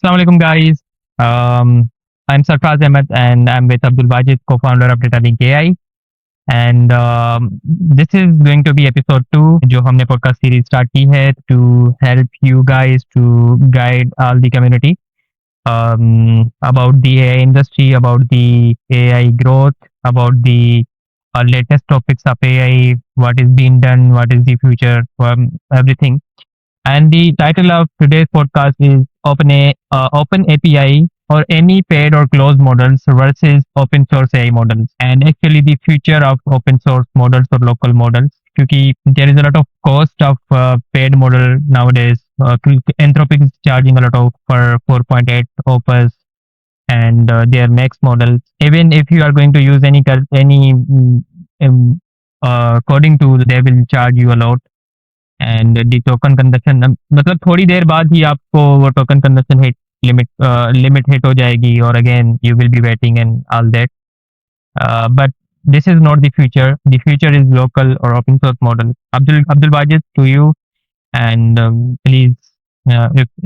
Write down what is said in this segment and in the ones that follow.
Assalamu alaikum, guys. I'm Sarfraz Ahmed, and I'm with Abdul Wajid, co-founder of DataLink AI. And this is going to be episode 2, जो हमने podcast series start की है to help you guys to guide all the community about the AI industry, about the AI growth, about the latest topics of AI, what is being done, what is the future, everything. And the title of today's podcast is Open API or any paid or closed models versus open source AI models. And actually the future of open source models or local models. Because there is a lot of cost of paid model nowadays. Anthropic is charging a lot of for 4.8 Opus and their next models. Even if you are going to use any coding tool, they will charge you a lot. And the token consumption मतलब थोड़ी देर बाद ही आपको वो token consumption hit limit hit हो जाएगी और again you will be waiting and all that but this is not the future is local or open source model. Abdul Wajid, to you, and please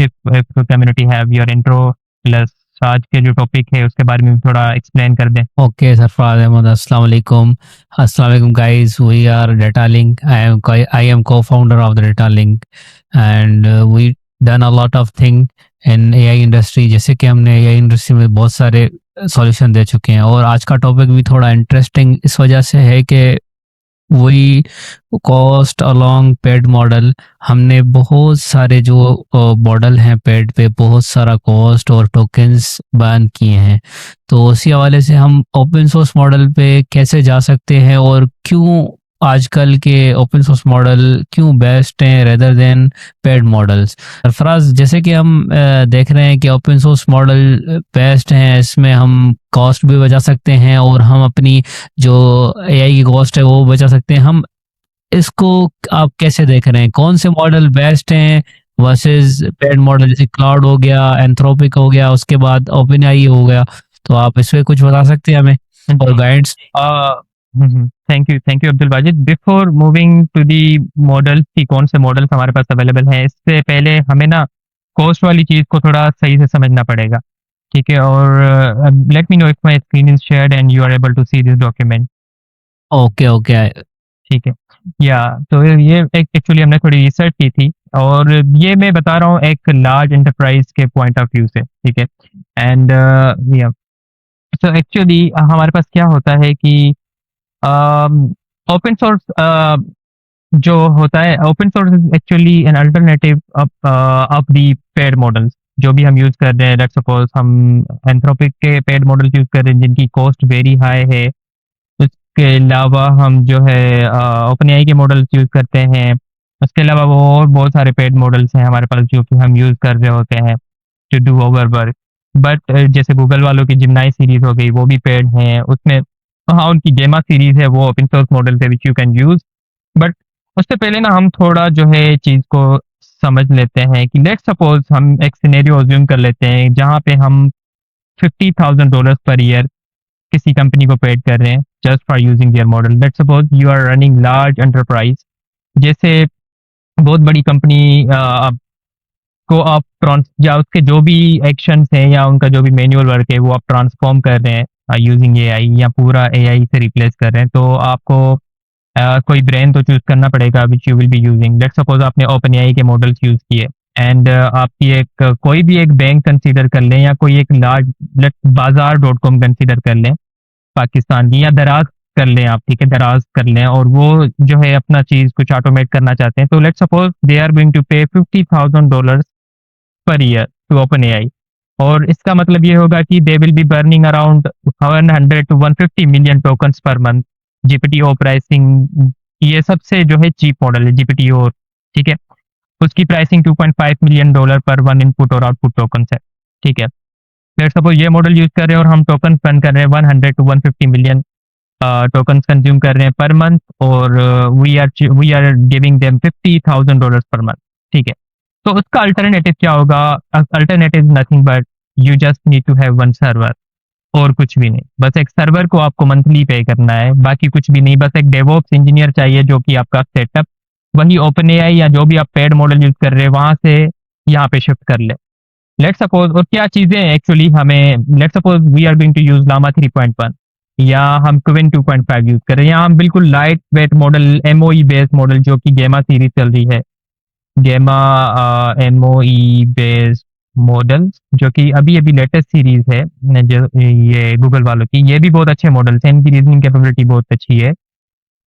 if the community have your intro plus आज के जो topic है उसके बारे में थोड़ा explain कर दें. Okay, Sarfraz Ahmed, Assalamu alaikum. Assalamu alaikum, guys. We are DataLink. I am co-founder of the DataLink, and we done a lot of thing in AI industry. जैसे कि हमने AI industry में बहुत सारे सॉल्यूशन दे चुके हैं और आज का टॉपिक भी थोड़ा इंटरेस्टिंग इस वजह से है कि वही कॉस्ट अलोंग पेड मॉडल हमने बहुत सारे जो मॉडल हैं पेड पे बहुत सारा कॉस्ट और टोकन्स बैन किए हैं। तो उसी हवाले से हम ओपन सोर्स मॉडल पे कैसे जा सकते हैं और क्यों आजकल के ओपन सोर्स मॉडल क्यों बेस्ट हैं rather than paid models. Sarfaraz, जैसे कि हम देख रहे हैं कि ओपन सोर्स मॉडल बेस्ट हैं, इसमें हम कॉस्ट भी बचा सकते हैं और हम अपनी जो एआई की कॉस्ट है वो बचा सकते हैं। हम इसको आप कैसे देख रहे हैं, कौन से मॉडल बेस्ट हैं वर्सेस पेड मॉडल, जैसे क्लाउड हो गया, एंथ्रोपिक हो गया, उसके बाद ओपन एआई हो गया, तो आप इस पे कुछ बता सकते हैं हमें और guides. Thank you Abdul Wajid. Before moving to the models की कौन से मॉडल्स हमारे पास अवेलेबल हैं, इससे पहले हमें ना कॉस्ट वाली चीज़ को थोड़ा सही से समझना पड़ेगा, ठीक है। और let me know if my screen is shared and you are able to see this document. Okay ठीक है, या तो ये एक एक्चुअली हमने थोड़ी रिसर्च की थी और ये मैं बता रहा हूँ एक लार्ज एंटरप्राइज के पॉइंट ऑफ व्यू से, ठीक है। एंड या सो एक्चुअली हमारे पास क्या होता है कि ओपन सोर्स जो होता है, open source is actually an alternative of the paid models जो भी हम यूज कर रहे हैं। लेट्स सपोज हम एंथ्रोपिक के पेड मॉडल्स यूज कर रहे हैं जिनकी कॉस्ट वेरी हाई है। उसके अलावा हम जो है ओपन एआई के मॉडल्स यूज करते हैं। उसके अलावा वो और बहुत सारे पेड मॉडल्स हैं हमारे पास जो कि हम यूज कर रहे होते हैं to do over work. But जैसे गूगल वालों की जिमनाई सीरीज हो गई वो भी पेड हैं। उसमें हाँ, उनकी गेमा सीरीज है वो ओपन सोर्स मॉडल है which you can use. But उससे पहले ना हम थोड़ा जो है चीज़ को समझ लेते हैं कि लेट्स सपोज हम एक सिनेरियो अज्यूम कर लेते हैं जहाँ पे हम $50,000 पर ईयर किसी कंपनी को पेड कर रहे हैं just for using their model. Let's suppose you are running large enterprise, जैसे बहुत बड़ी कंपनी को आप या उसके जो भी एक्शंस हैं या उनका जो भी मैनुअल वर्क है वो आप ट्रांसफॉर्म कर रहे हैं यूजिंग एआई या पूरा एआई से रिप्लेस कर रहे हैं, तो आपको कोई ब्रांड तो चूज करना पड़ेगा which you will be using. Let's suppose आपने ओपन एआई के मॉडल्स यूज किए एंड आपकी एक कोई भी एक बैंक कंसीडर कर लें या कोई एक लार्ज bazaar.com कंसीडर कर लें पाकिस्तान की, या दराज कर लें आप, ठीक है, दराज कर लें, और वो जो है अपना चीज कुछ ऑटोमेट करना चाहते हैं। तो let's suppose they are going to pay $50,000 per year to open AI, और इसका मतलब ये होगा कि they will be burning around 100 to 150 million tokens पर मंथ। जीपीटीओ प्राइसिंग ये सबसे जो है चीप मॉडल है जीपीटीओ, ठीक है। उसकी प्राइसिंग $2.5 मिलियन पर वन इनपुट और आउटपुट टोकन्स है, ठीक है। लेट्स सपोज ये मॉडल यूज कर रहे हैं और हम टोकन स्पेंड कर रहे हैं 100 to 150 मिलियन टोकन्स कंज्यूम कर रहे हैं पर मंथ, और we are giving them $50,000 per month, ठीक है। तो उसका अल्टरनेटिव क्या होगा? Alternative nothing but you just need to have one server, और कुछ भी नहीं। बस एक सर्वर को आपको मंथली पे करना है, बाकी कुछ भी नहीं। बस एक डेवऑप्स इंजीनियर चाहिए जो कि आपका सेटअप वही ओपन एआई या जो भी आप पेड मॉडल यूज कर रहे हैं वहां से यहाँ पे शिफ्ट कर ले। लेट्स सपोज, और क्या चीज़ें एक्चुअली हमें, let's suppose we are going to use Llama 3.1 या हम क्विन 2.5 यूज़ कर रहे हैं, या हम बिल्कुल light weight model MoE based model जो कि गेमा सीरीज चल रही है, गेमा एमओई बेस्ड मॉडल्स जो कि अभी अभी लेटेस्ट सीरीज है जो ये गूगल वालों की, ये भी बहुत अच्छे मॉडल्स हैं, इनकी रीजनिंग कैपेबिलिटी बहुत अच्छी है।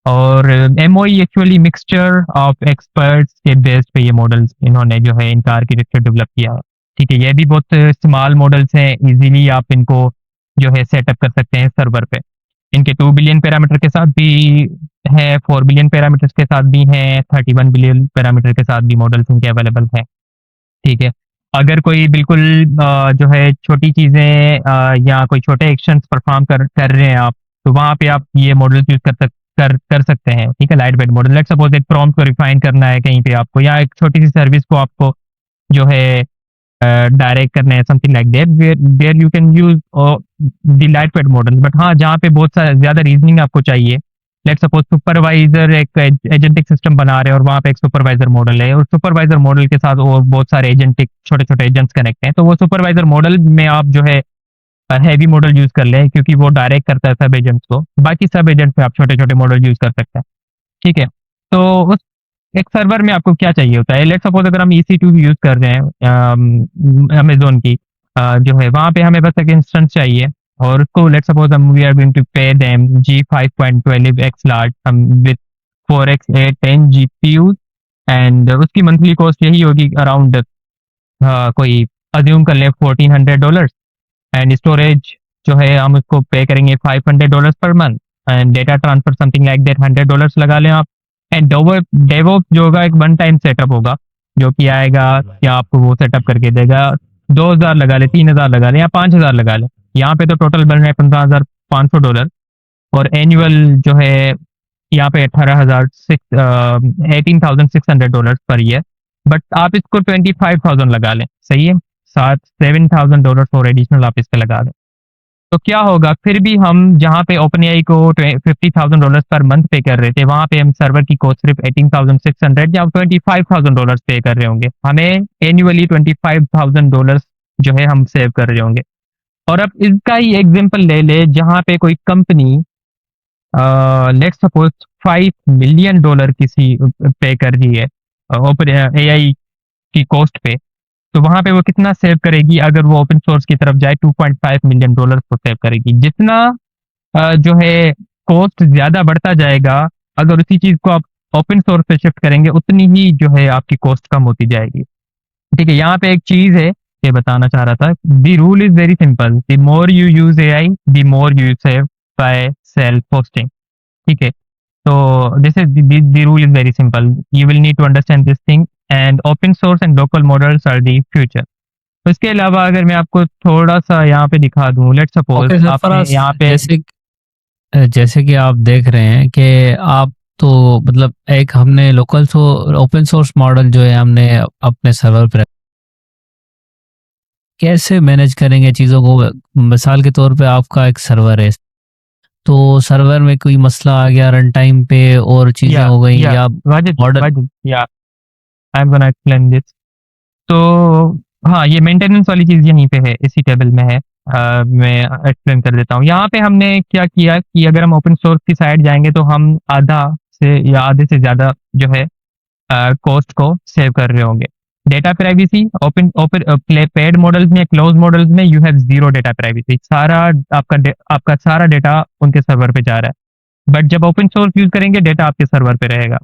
और MoE actually mixture of experts के बेस पे ये मॉडल्स इन्होंने जो है इनका आर्किटेक्चर डेवलप किया है। ठीक है, ये भी बहुत स्मॉल मॉडल्स हैं, इजीली आप इनको जो है सेटअप कर सकते हैं सर्वर पे। इनके 2 बिलियन पैरामीटर के साथ भी है, 4 बिलियन पैरामीटर्स के साथ भी हैं, 31 बिलियन पैरामीटर के साथ भी मॉडल्स इनके अवेलेबल हैं। ठीक है, अगर कोई बिल्कुल जो है छोटी चीज़ें या कोई छोटे एक्शंस परफॉर्म कर रहे हैं आप, तो वहाँ पे आप ये मॉडल्स यूज़ कर सकते हैं। ठीक है, light weight model, let's suppose एक प्रॉम्प्ट को रिफाइन करना है कहीं पे आपको, या एक छोटी सी सर्विस को आपको जो है डायरेक्ट करना है, something like that, where you can use the lightweight model. But हाँ, जहाँ पे बहुत ज़्यादा रीजनिंग आपको चाहिए, लेट्स सपोज सुपरवाइजर एक एजेंटिक सिस्टम बना रहे हैं और वहाँ पे एक सुपरवाइजर मॉडल है, और सुपरवाइजर मॉडल के साथ और बहुत सारे एजेंटिक छोटे छोटे एजेंट्स कनेक्ट हैं, तो वो सुपरवाइजर मॉडल में आप जो है हैवी मॉडल यूज कर लें, क्योंकि वो डायरेक्ट करता है सब एजेंट्स को, बाकी सब एजेंट्स पे आप छोटे छोटे मॉडल यूज कर सकते हैं। ठीक है, तो उस एक सर्वर में आपको क्या चाहिए होता है, लेट्स सपोज अगर हम EC2 यूज कर रहे हैं अमेजोन की, जो है वहाँ पे हमें बस एक इंस्टेंस चाहिए, और उसको लेट्स सपोज हम we are going to pay them G5.12x large with 4x810 GPUs, and उसकी मंथली कॉस्ट यही होगी अराउंड कोई अज्यूम कर लें $1400, एंड स्टोरेज जो है हम उसको पे करेंगे $500 per month, and data transfer something like that $100 लगा लें आप। एंड डेवोप जो होगा एक वन टाइम सेटअप होगा, जो कि आएगा या आपको वो सेटअप करके देगा, 2000 लगा ले, 3000 लगा ले, या 5000 लगा ले, यहाँ पे तो टोटल बन रहा है $15,500, और एनुअल जो है यहाँ पे 18,600 पर ईयर, बट आप इसको 25,000 लगा लें, सही है, साथ $7,000 और एडिशनल आप इस पे लगा दें, तो क्या होगा, फिर भी हम जहाँ पे ओपन एआई को $50,000 पर मंथ पे कर रहे थे, वहाँ पे हम सर्वर की कॉस्ट सिर्फ 18,600 या $25,000 पे कर रहे होंगे, हमें एनुअली $25,000 जो है हम सेव कर रहे होंगे। और अब इसका ही एग्जांपल ले ले, जहाँ पे कोई कंपनी लेट्स सपोज $5 मिलियन किसी पे कर रही है ओपन एआई की कॉस्ट पे, तो वहां पे वो कितना सेव करेगी, अगर वो ओपन सोर्स की तरफ जाए $2.5 मिलियन को सेव करेगी। जितना जो है कॉस्ट ज्यादा बढ़ता जाएगा, अगर उसी चीज को आप ओपन सोर्स पे शिफ्ट करेंगे, उतनी ही जो है आपकी कॉस्ट कम होती जाएगी। ठीक है, यहाँ पे एक चीज है ये बताना चाह रहा था, the rule is very simple, the more you use AI the more you save by self hosting. ठीक है, so this is the rule is very simple. You will need to understand this thing, and open source and local models are the future. तो इसके अलावा अगर मैं आपको थोड़ा सा यहाँ पे दिखा दूँ, लेट्स सपोज ओके आपने सरफराज, यहाँ पे जैसे कि आप देख रहे हैं कि आप तो मतलब एक हमने ओपन सोर्स मॉडल जो है हमने अपने सर्वर पर कैसे मैनेज करेंगे चीज़ों को। मिसाल के तौर पे आपका एक सर्वर है, तो सर्वर में कोई मसला आ गया रन टाइम पे और चीज़ें हो गई, या मॉडल या I am gonna explain this. तो हाँ, ये मेंटेनेंस वाली चीज़ यहीं पे है, इसी टेबल में है। मैं एक्सप्लेन कर देता हूँ। यहाँ पे हमने क्या किया कि अगर हम ओपन सोर्स की साइड जाएंगे तो हम आधा से या आधे से ज़्यादा जो है कॉस्ट को सेव कर रहे होंगे। Data privacy open open paid models में, क्लोज मॉडल्स में you have zero data privacy, सारा आपका सारा डेटा उनके सर्वर पे जा रहा है। बट जब ओपन सोर्स यूज करेंगे, डेटा आपके सर्वर पे रहेगा।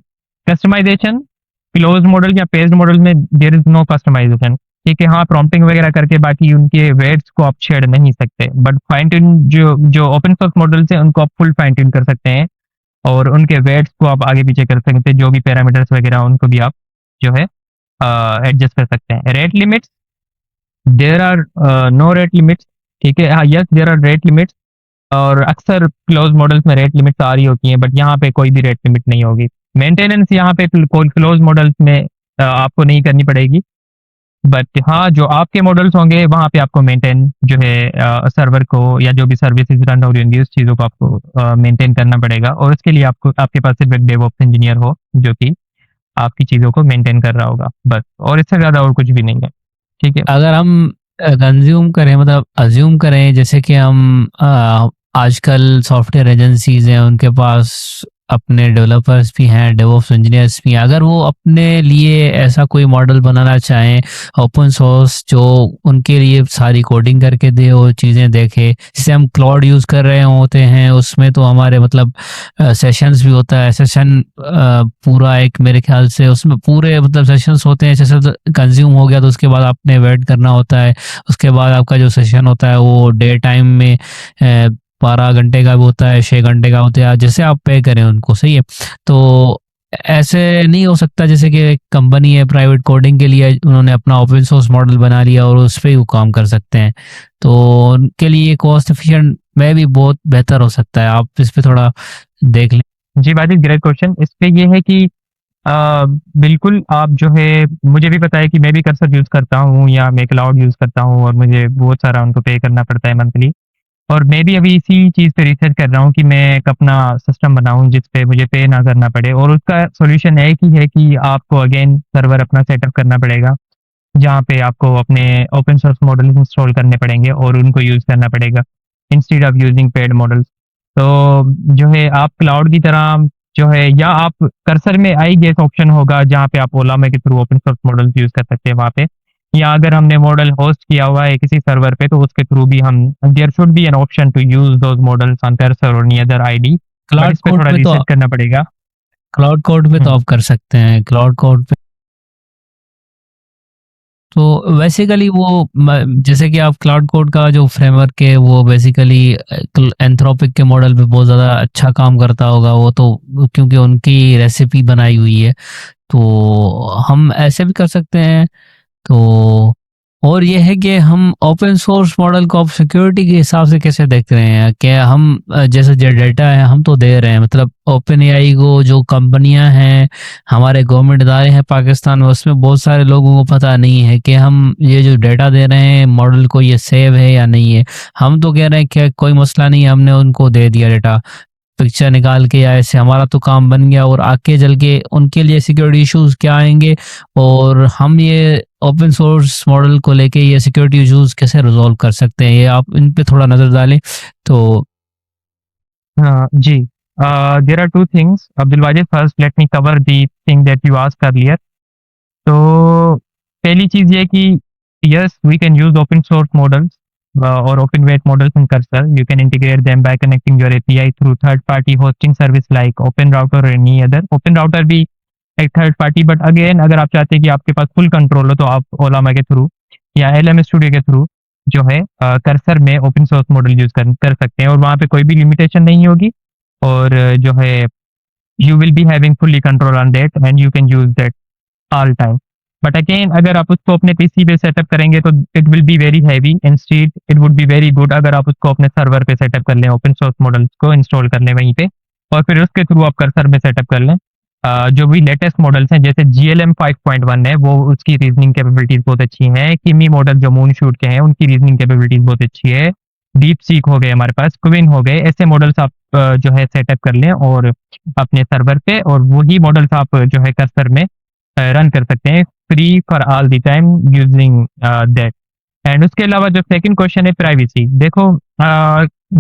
कस्टमाइजेशन क्लोज मॉडल या पेड मॉडल में देयर इज नो कस्टमाइजेशन। ठीक है, हाँ, प्रॉम्प्टिंग वगैरह करके बाकी उनके वेट्स को आप छेड़ नहीं सकते, बट फाइन ट्यून जो जो ओपन सोर्स मॉडल्स हैं उनको आप फुल फाइन ट्यून कर सकते हैं, और उनके वेट्स को आप आगे पीछे कर सकते हैं, जो भी पैरामीटर्स वगैरह उनको भी आप जो है एडजस्ट कर सकते हैं। Rate limits, there are no rate limits. ठीक है, हाँ, yes there are rate limits, और अक्सर क्लोज मॉडल्स में रेट लिमिट्स आ रही होती हैं, बट यहाँ पे कोई भी रेट लिमिट नहीं होगी। मेंटेनेंस यहाँ पे क्लोज मॉडल्स में आपको नहीं करनी पड़ेगी, बट हाँ, जो आपके मॉडल्स होंगे वहाँ पे आपको मेंटेन जो है सर्वर को या जो भी सर्विसेज रन हो रही होंगी उस चीज़ों को आपको मेंटेन करना पड़ेगा, और उसके लिए आपको आपके पास सिर्फ एक डेवऑप्स इंजीनियर हो जो कि आपकी चीज़ों को मेंटेन कर रहा होगा, बस, और इससे ज़्यादा और कुछ भी नहीं है। ठीक है? अगर हम कंज़्यूम करें, मतलब अज़्यूम करें, जैसे कि हम आजकल सॉफ्टवेयर एजेंसीज़ हैं, उनके पास अपने डेवलपर्स भी हैं, डेवऑप्स इंजीनियर्स भी हैं। अगर वो अपने लिए ऐसा कोई मॉडल बनाना चाहें ओपन सोर्स, जो उनके लिए सारी कोडिंग करके दे, वो चीज़ें देखे। जैसे हम क्लाउड यूज़ कर रहे होते हैं, उसमें तो हमारे मतलब सेशंस भी होता है। सेशन पूरा एक, मेरे ख्याल से उसमें पूरे मतलब सेशंस होते हैं। जैसे कंज़्यूम हो गया तो उसके बाद आपने वेट करना होता है। उसके बाद आपका जो सेशन होता है वो डे टाइम में 12 घंटे का भी होता है, 6 घंटे का होता है, जैसे आप पे करें उनको, सही है। तो ऐसे नहीं हो सकता जैसे कि एक कंपनी है प्राइवेट कोडिंग के लिए, उन्होंने अपना ओपन सोर्स मॉडल बना लिया और उस पे ही वो काम कर सकते हैं। तो उनके लिए कॉस्ट एफिशिएंट में भी बहुत बेहतर हो सकता है। आप इस पे थोड़ा देख लें। जी, वाजिब ग्रेट क्वेश्चन। इस पे ये है कि बिल्कुल आप जो है, मुझे भी पता है कि मैं भी कर्सर यूज़ करता हूँ या मैं क्लाउड यूज़ करता हूँ और मुझे बहुत सारा उनको पे करना पड़ता है मंथली। और मैं भी अभी इसी चीज़ पे रिसर्च कर रहा हूँ कि मैं एक अपना सिस्टम बनाऊँ जिस पे मुझे पे ना करना पड़े, और उसका सॉल्यूशन एक ही है कि आपको अगेन सर्वर अपना सेटअप करना पड़ेगा, जहाँ पे आपको अपने ओपन सोर्स मॉडल्स इंस्टॉल करने पड़ेंगे और उनको यूज़ करना पड़ेगा instead of using paid models. तो जो है आप क्लाउड की तरह जो है, या आप कर्सर में आई गेस ऑप्शन होगा जहाँ पे आप ओलामा के through open source models use कर सकते हैं वहाँ पे, या अगर हमने मॉडल होस्ट किया हुआ है किसी सर्वर पे तो उसके थ्रू भी हम, there should be an option to use those models on Cursor और any other IDE, but Claude इस पे कोड थोड़ा पे तो रिसर्च करना पड़ेगा। हुँ। आप कर सकते हैं क्लाउड कोड पे। तो बेसिकली वो जैसे कि आप क्लाउड कोड का जो फ्रेमवर्क है वो बेसिकली एंथ्रोपिक के मॉडल पे बहुत ज़्यादा अच्छा काम करता होगा वो तो, क्योंकि उनकी रेसिपी बनाई हुई है। तो हम ऐसे भी कर सकते हैं। तो और ये है कि हम ओपन सोर्स मॉडल को आप सिक्योरिटी के हिसाब से कैसे देख रहे हैं? क्या हम जैसे जो डेटा है हम तो दे रहे हैं, मतलब ओपन एआई को जो कंपनियां हैं, हमारे गवर्नमेंट इदारे हैं पाकिस्तान में, उसमें बहुत सारे लोगों को पता नहीं है कि हम ये जो डेटा दे रहे हैं मॉडल को, ये सेव है या नहीं है। हम तो कह रहे हैं कि कोई मसला नहीं है, हमने उनको दे दिया डेटा, पिक्चर निकाल के, या ऐसे हमारा तो काम बन गया। और आगे चल के उनके लिए सिक्योरिटी इश्यूज क्या आएंगे, और हम ये ओपन सोर्स मॉडल को लेके ये सिक्योरिटी इश्यूज कैसे रिजॉल्व कर सकते हैं, ये आप इन पे थोड़ा नजर डालें। तो जी। There are 2 things Abdul Wajid, first let me cover the thing that you asked earlier. तो पहली चीज़ ये है कि yes we can use open source models और open weight models in Cursor. You can integrate them by connecting your API through third party hosting service like Open Router और any other. Open Router भी एक third party, but again अगर आप चाहते हैं कि आपके पास फुल कंट्रोल हो तो आप ओलामा के थ्रू या एलएम स्टूडियो के थ्रू जो है कर्सर में ओपन सोर्स मॉडल यूज़ कर सकते हैं और वहाँ पे कोई भी लिमिटेशन नहीं होगी, और जो है you will be having fully control on that and you can use that all time. But again अगर आप उसको अपने पीसी पे सेटअप करेंगे तो it will be very heavy, instead it would be very good अगर आप उसको अपने सर्वर पे सेटअप कर लें, ओपन सोर्स मॉडल्स को इंस्टॉल कर लें वहीं पे, और फिर उसके थ्रू आप कर्सर में सेटअप कर लें। जो भी लेटेस्ट मॉडल्स हैं जैसे जीएलएम 5.1 है, वो उसकी रीजनिंग कैपेबिलिटीज बहुत अच्छी हैं। किमी मॉडल जो मून शूट के हैं उनकी रीजनिंग कैपेबिलिटीज बहुत अच्छी है। डीप सीक हो गए हमारे पास, क्विन हो गए, ऐसे मॉडल्स आप जो है सेटअप कर लें और अपने सर्वर पे, और वही मॉडल्स आप जो है कर्सर में रन कर सकते हैं free for all the time using that. And उसके अलावा जो सेकंड क्वेश्चन है प्राइवेसी, देखो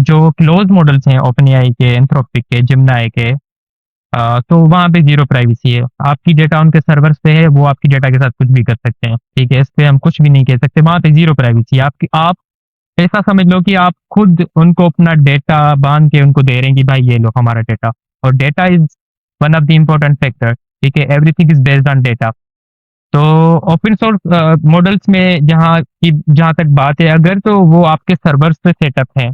जो क्लोज मॉडल्स हैं ओपन एआई के, एंथ्रोपिक के, जिमनाई के, तो वहाँ पे जीरो प्राइवेसी है। आपकी डेटा उनके सर्वर्स पे है, वो आपकी डेटा के साथ कुछ भी कर सकते हैं, ठीक है, इस पे हम कुछ भी नहीं कह सकते, वहाँ पे जीरो प्राइवेसी है। आपकी आप ऐसा समझ लो कि आप खुद उनको अपना डेटा बांध के उनको दे रहे हैं कि भाई ये लो हमारा डेटा, और data is one of the important factor, ठीक है, everything is based on data. तो ओपन सोर्स मॉडल्स में जहाँ तक बात है, अगर तो वो आपके सर्वर्स पे सेटअप है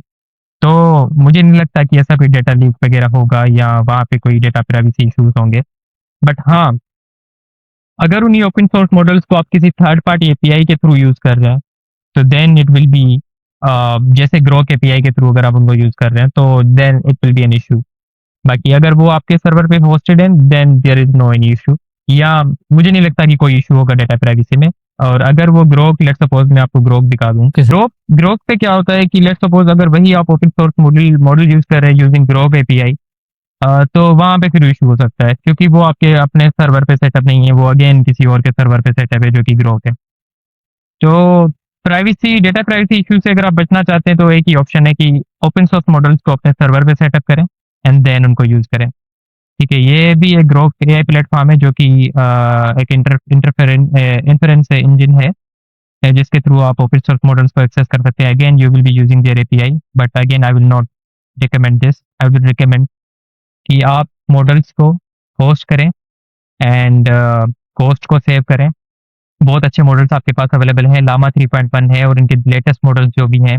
तो मुझे नहीं लगता कि ऐसा कोई डेटा लीक वगैरह होगा या वहाँ पे कोई डेटा प्राइवेसी इश्यूज होंगे। बट हाँ, अगर उन्हीं ओपन सोर्स मॉडल्स को आप किसी थर्ड पार्टी एपीआई के थ्रू यूज कर रहे हैं तो देन इट विल बी, जैसे ग्रोक एपीआई के थ्रू अगर आप उनको यूज कर रहे हैं तो then it will be an issue. बाकी अगर वो आपके सर्वर पे होस्टेड है then there is no any issue, या मुझे नहीं लगता कि कोई इशू होगा डेटा प्राइवेसी में। और अगर वो ग्रोक, लेट्स सपोज मैं आपको ग्रोक दिखा दूं, किस ग्रोक ग्रोक पे क्या होता है कि लेट्स सपोज अगर वही आप open source model model use कर रहे हैं यूजिंग ग्रोक एपीआई, तो वहाँ पे फिर इशू हो सकता है क्योंकि वो आपके अपने सर्वर पे सेटअप नहीं है, वो अगेन किसी और के सर्वर पे सेटअप है जो कि ग्रोक है। तो प्राइवेसी डेटा प्राइवेसी इश्यू से अगर आप बचना चाहते हैं तो एक ही ऑप्शन है कि ओपन सोर्स मॉडल्स को अपने सर्वर पे सेटअप करें एंड देन उनको यूज़ करें। ठीक है, ये भी एक ग्रोक एआई प्लेटफॉर्म है जो कि एक इंफरेंस इंजन है जिसके थ्रू आप ओपन सोर्स मॉडल्स को एक्सेस कर सकते हैं। Again you will be using their API, but again I will not recommend this. I will recommend कि आप मॉडल्स को होस्ट करें एंड कॉस्ट को सेव करें। बहुत अच्छे मॉडल्स आपके पास अवेलेबल हैं, लामा 3.1 है और इनके लेटेस्ट मॉडल्स जो भी हैं,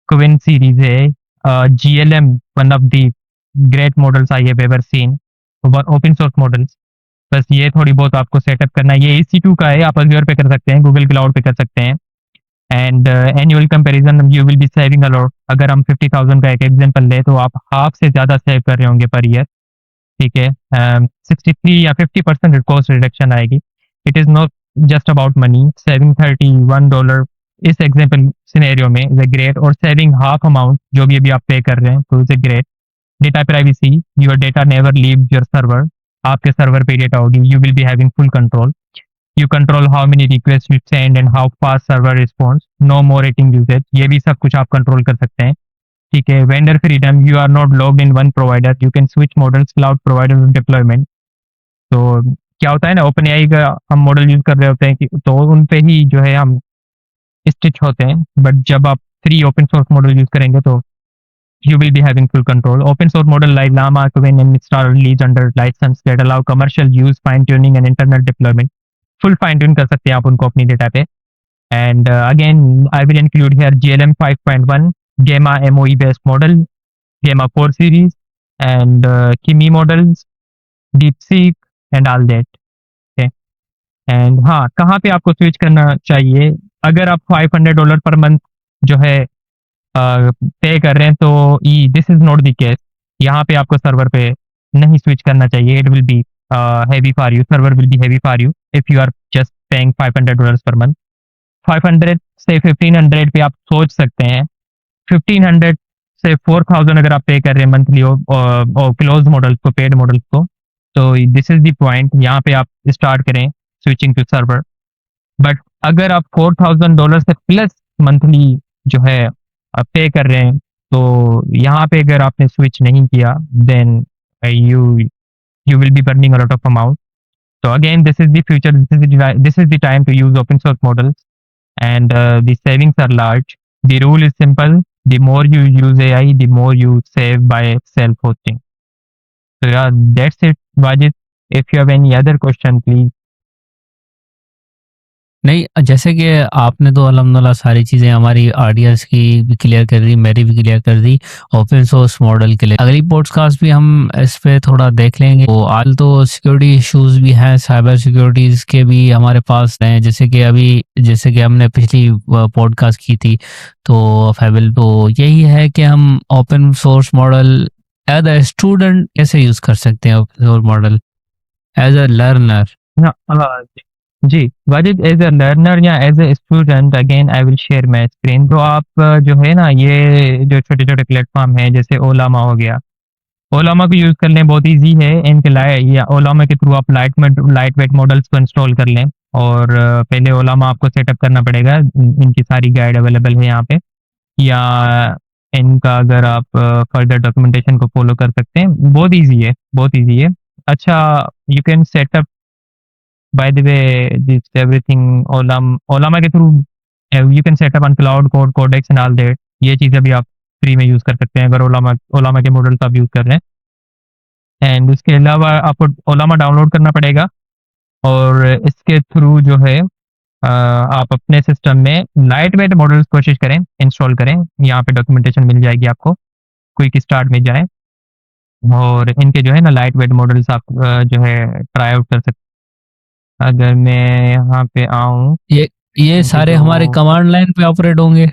क्विन सीरीज है, GLM one of the great models I have ever seen, open source models. बस ये थोड़ी बहुत आपको सेटअप करना है। ये EC2 का है, आप अज़्योर पे कर सकते हैं, गूगल क्लाउड पे कर सकते हैं and annual comparison you will B saving a lot. अगर हम 50,000 का एक एग्जांपल लें तो आप हाफ से ज़्यादा सेव कर रहे होंगे पर ईयर। ठीक है, 63 या 50% कॉस्ट रिडक्शन आएगी। It is not just about money, saving $31 इस एग्जांपल सिनेरियो में इज़ अ ग्रेट, और सेविंग हाफ अमाउंट जो भी अभी आप पे कर रहे हैं तो is a great. Data privacy, your data never leaves your server. आपके सर्वर पे डेटा होगी, you will be having full control. You control how many request you send and how fast server response, no more rating usage, ये भी सब कुछ आप control कर सकते हैं। ठीक है, vendor freedom, you are not logged in one provider, you can switch models cloud provider deployment. तो क्या होता है ना, ओपन एआई का हम मॉडल यूज कर रहे होते हैं कि तो उन पे ही जो है हम स्टिच होते हैं, बट जब आप free open source model use करेंगे तो you will be having full control. Open source model like Llama, Quinn, and Mistral released under license that allow commercial use, fine tuning, and internal deployment. Full fine tune कर सकते हैं आप उनको अपनी data पे। And again, I will include here GLM 5.1, Gamma MOE based model, Gamma Core series, and Kimi models, DeepSeek, and all that. Okay. And हाँ, कहाँ पे आपको स्विच करना चाहिए? अगर आप $500 पर मंथ जो है पे कर रहे हैं तो this is not the case. यहाँ पे आपको सर्वर पे नहीं स्विच करना चाहिए। It will be heavy for you, server will be heavy for you if you are just paying $500 per month. 500 से 1500 पे आप सोच सकते हैं। 1500 से 4000 अगर आप पे कर रहे हैं मंथली और क्लोज मॉडल्स को, पेड मॉडल्स को, तो दिस इज द पॉइंट, यहाँ पे आप स्टार्ट करें स्विचिंग टू सर्वर। बट अगर आप $4000 से प्लस मंथली जो है आप पे कर रहे हैं तो यहाँ पे अगर आपने स्विच नहीं किया then you you will be burning a lot of amount. So again, this is the future. This is the time to use open source models, and the savings are large. The rule is simple: the more you use AI, the more you save by self-hosting. So yeah, that's it, Wajid. If you have any other question, please. नहीं, जैसे कि आपने तो अल्हम्दुलिल्लाह सारी चीज़ें हमारी audience की भी क्लियर कर दी, मेरी भी क्लियर कर दी ओपन सोर्स मॉडल के लिए। अगली पॉडकास्ट भी हम इस पे थोड़ा देख लेंगे। तो आज तो सिक्योरिटी इश्यूज भी हैं, साइबर सिक्योरिटीज़ के भी हमारे पास हैं, जैसे कि हमने पिछली पॉडकास्ट की थी तो फैबल, तो यही है कि हम open source model as a student कैसे यूज़ कर सकते हैं, open source model as a learner. हाँ, जी वाजिद, एज ए लर्नर या as a student again I will share my screen. तो आप जो है ना, ये जो छोटे छोटे प्लेटफॉर्म है जैसे ओलामा हो गया, ओलामा को यूज़ करने बहुत इजी है। इनके या ओलामा के थ्रू आप लाइट वेट मॉडल्स को इंस्टॉल कर लें, और पहले ओलामा आपको सेटअप करना पड़ेगा। इनकी सारी गाइड अवेलेबल है यहाँ पे, या इनका अगर आप फर्दर डॉक्यूमेंटेशन को फॉलो कर सकते हैं, बहुत ईजी है, बहुत ईजी है। अच्छा, you can set up by the way this everything Ollama के थ्रू you can set up on Claude code Codex and all that. ये चीज़ें भी आप फ्री में यूज़ कर सकते हैं अगर ओलामा के मॉडल्स आप यूज़ कर रहे हैं। एंड उसके अलावा आपको ओलामा डाउनलोड करना पड़ेगा, और इसके थ्रू जो है आप अपने सिस्टम में लाइट वेट मॉडल्स कोशिश करें, इंस्टॉल करें। यहाँ पे डॉक्यूमेंटेशन मिल जाएगी आपको, क्विक स्टार्ट में जाएँ और इनके जो है ना लाइट वेट मॉडल्स आप जो है ट्राई आउट कर सकते। अगर मैं यहाँ पे आऊँ, ये इनके सारे हमारे जो कमांड लाइन पे ऑपरेट होंगे।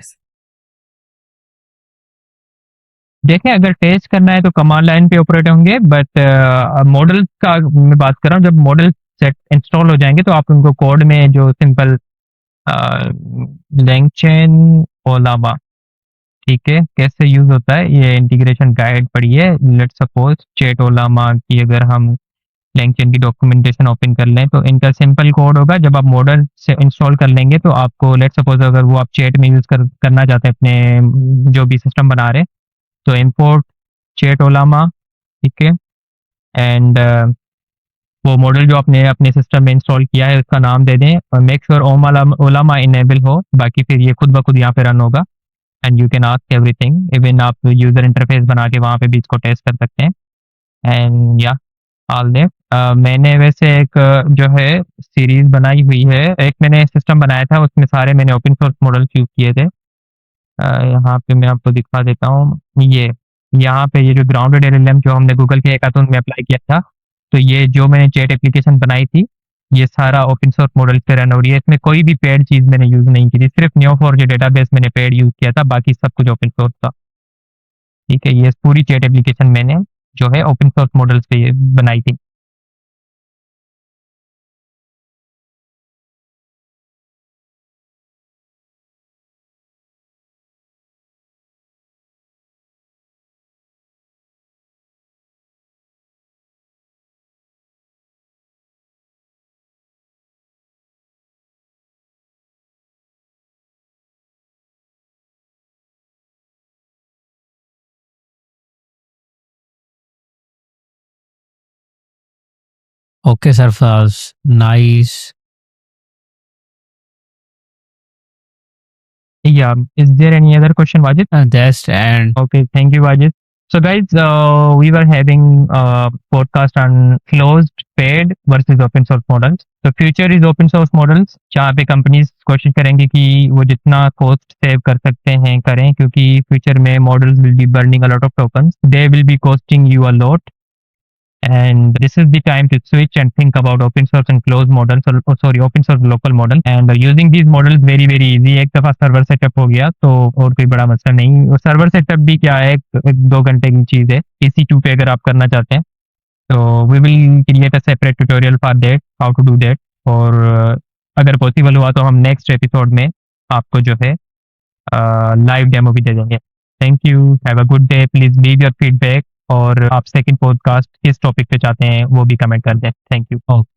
देखें, अगर टेस्ट करना है तो कमांड लाइन पे ऑपरेट होंगे, बट मॉडल का मैं बात कर रहा हूँ, जब मॉडल सेट इंस्टॉल हो जाएंगे तो आप उनको कोड में जो सिंपल लैंगचेन ओलामा, ठीक है, कैसे यूज होता है ये इंटीग्रेशन गाइड पढ़िए। लेट्स सपोज चेट ओलामा की अगर हम LangChain की डॉक्यूमेंटेशन ओपन कर लें, तो इनका सिंपल कोड होगा। जब आप मॉडल से इंस्टॉल कर लेंगे तो आपको लेट्स सपोज़ अगर वो आप चैट में यूज़ करना चाहते हैं अपने जो भी सिस्टम बना रहे हैं, तो इम्पोर्ट चैट ओलामा, ठीक है? एंड वो मॉडल जो आपने अपने सिस्टम में इंस्टॉल किया है उसका नाम दे दें और मेक श्योर ओलामा इनेबल हो, बाकी फिर ये खुद ब खुद यहाँ पे रन होगा and you can ask everything. Even आप यूज़र इंटरफेस बना के वहाँ पे भी इसको टेस्ट कर सकते हैं एंड या ऑल दैट। मैंने वैसे एक जो है सीरीज़ बनाई हुई है, एक मैंने सिस्टम बनाया था उसमें सारे मैंने ओपन सोर्स मॉडल्स यूज़ किए थे। यहाँ पे मैं आपको दिखा देता हूँ, यहाँ पे ये जो ग्राउंडेड एलएलएम जो हमने गूगल के हैकाथॉन में अप्लाई किया था, तो ये जो मैंने चैट एप्लीकेशन बनाई थी, ये सारा ओपन सोर्स मॉडल पे रन हो रही है। इसमें कोई भी पेड चीज़ मैंने यूज़ नहीं की थी, सिर्फ Neo4j डेटाबेस मैंने पेड यूज़ किया था, बाकी सब कुछ ओपन सोर्स था। ठीक है, ये पूरी चैट एप्लीकेशन मैंने जो है ओपन सोर्स मॉडल्स पे ये बनाई थी। Okay, Sarfraz. Nice. Yeah, is there any other question, Wajid? That's and Okay, thank you, Wajid. So guys, we were having a podcast on closed, paid versus open source models. The future is open source models, जहाँ पे companies कोशिश करेंगी कि वो जितना cost save कर सकते हैं करें, क्योंकि फ्यूचर में models will be burning a lot of tokens, they will be costing you a lot, and this is the time to switch and think about open source and closed models, or sorry, open source local model, and using these models very easy। एक दफा server setup हो गया तो और कोई बड़ा मसला नहीं। सर्वर सेटअप भी क्या है, एक 2 घंटे की चीज़ है EC2 पे अगर आप करना चाहते हैं। तो we will create a separate tutorial for that, how to do that, और अगर पॉसिबल हुआ तो हम नेक्स्ट एपिसोड में आपको जो है लाइव डेमो भी दे देंगे। Thank you, have a good day, please leave your feedback, और आप सेकंड पॉडकास्ट किस टॉपिक पे चाहते हैं वो भी कमेंट कर दें। Thank you. okay.